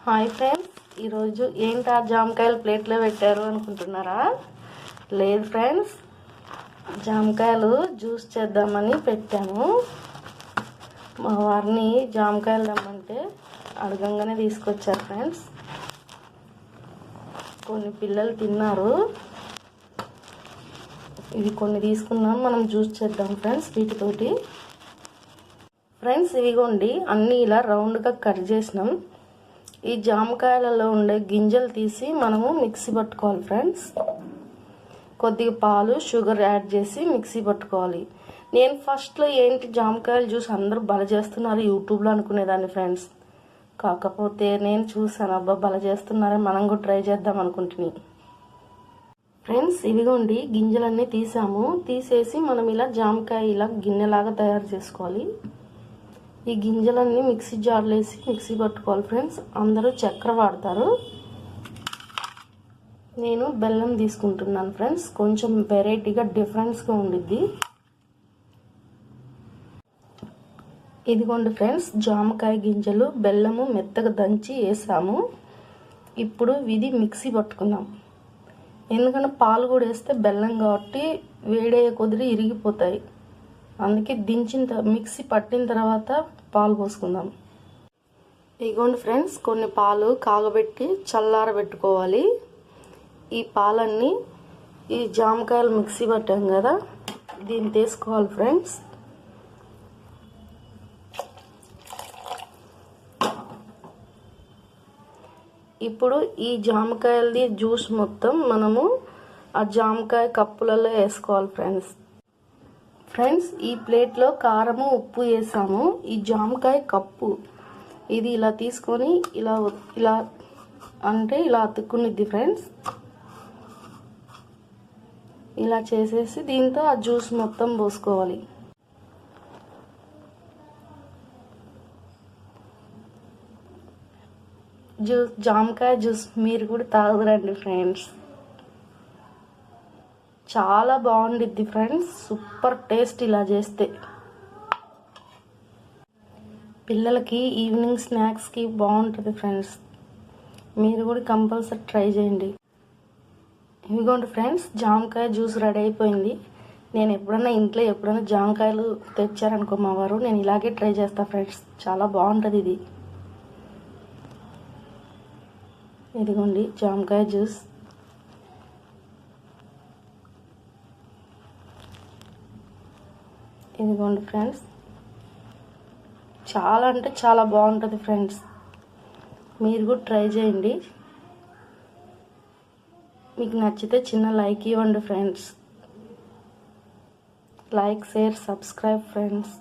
Hi friends, ఈరోజు ఏంటా జామకాయలు ప్లేట్లో పెట్టారు అనుకుంటున్నారా? లేదు ఫ్రెండ్స్, జామకాయలు జ్యూస్ చేద్దామని పెట్టాము. మా వారిని జామకాయలు తెమ్మంటే అడగంగానే తీసుకొచ్చారు ఫ్రెండ్స్. కొన్ని పిల్లలు తిన్నారు, ఇవి కొన్ని తీసుకున్నాం. మనం జ్యూస్ చేద్దాం ఫ్రెండ్స్ వీటితోటి. ఫ్రెండ్స్ ఇవిగోండి, అన్నీ ఇలా రౌండ్గా కట్ చేసినాం. ఈ జామకాయలలో ఉండే గింజలు తీసి మనము మిక్సీ పట్టుకోవాలి ఫ్రెండ్స్. కొద్దిగా పాలు, షుగర్ యాడ్ చేసి మిక్సీ పట్టుకోవాలి. నేను ఫస్ట్లో ఏంటి జామకాయలు జ్యూస్ అందరూ బల చేస్తున్నారు యూట్యూబ్లో అనుకునేదాన్ని ఫ్రెండ్స్. కాకపోతే నేను చూసాను, అబ్బా బల చేస్తున్నారే, మనం కూడా ట్రై చేద్దాం అనుకుంటున్నాను ఫ్రెండ్స్. ఇవిగోండి, గింజలన్నీ తీసేసి మనం ఇలా జామకాయ ఇలా గిన్నెలాగా తయారు చేసుకోవాలి. ఈ గింజలన్నీ మిక్సీ జార్లో వేసి మిక్సీ పట్టుకోవాలి ఫ్రెండ్స్. అందరూ చక్కెర వాడతారు, నేను బెల్లం తీసుకుంటున్నాను ఫ్రెండ్స్. కొంచెం వెరైటీగా డిఫరెన్స్గా ఉండిద్ది. ఇదిగోండి ఫ్రెండ్స్, జామకాయ గింజలు బెల్లము మెత్తగా దంచి వేసాము. ఇప్పుడు ఇది మిక్సీ పట్టుకుందాం. ఎందుకంటే పాలు కూడా వేస్తే బెల్లం కాబట్టి వేడే కొద్ది ఇరిగిపోతాయి. అందుకే మిక్సీ పట్టిన తర్వాత పాలు పోసుకుందాం. ఇదిగోండి ఫ్రెండ్స్, కొన్ని పాలు కాగబెట్టి చల్లారబెట్టుకోవాలి. ఈ పాలన్నీ ఈ జామకాయలు మిక్సీ పట్టాం కదా, దీన్ని తీసుకోవాలి ఫ్రెండ్స్. ఇప్పుడు ఈ జామకాయలది జ్యూస్ మొత్తం మనము ఆ జామకాయ కప్పులలో వేసుకోవాలి ఫ్రెండ్స్. ఈ ప్లేట్లో కారము, ఉప్పు వేసాము. ఈ జామకాయ కప్పు ఇది ఇలా తీసుకొని ఇలా ఇలా అంటే ఇలా అతుక్కునిద్ది ఫ్రెండ్స్. ఇలా చేసేసి దీంతో ఆ జ్యూస్ మొత్తం పోసుకోవాలి. జామకాయ జ్యూస్ మీరు కూడా తాగురండి ఫ్రెండ్స్, చాలా బాగుండిద్ది ఫ్రెండ్స్. సూపర్ టేస్ట్ ఇలా చేస్తే. పిల్లలకి ఈవినింగ్ స్నాక్స్కి బాగుంటుంది ఫ్రెండ్స్. మీరు కూడా కంపల్సరీ ట్రై చేయండి. ఇదిగోండి ఫ్రెండ్స్, జామకాయ జ్యూస్ రెడీ అయిపోయింది. నేను ఎప్పుడైనా జామకాయలు తెచ్చారనుకో మా వారు, నేను ఇలాగే ట్రై చేస్తాను ఫ్రెండ్స్. చాలా బాగుంటుంది ఇది. ఇదిగోండి జామకాయ జ్యూస్. ఇదిగోండి ఫ్రెండ్స్, చాలా అంటే చాలా బాగుంటుంది ఫ్రెండ్స్. మీరు కూడా ట్రై చేయండి. మీకు నచ్చితే చిన్న లైక్ ఇవ్వండి friends. Like, share, subscribe friends.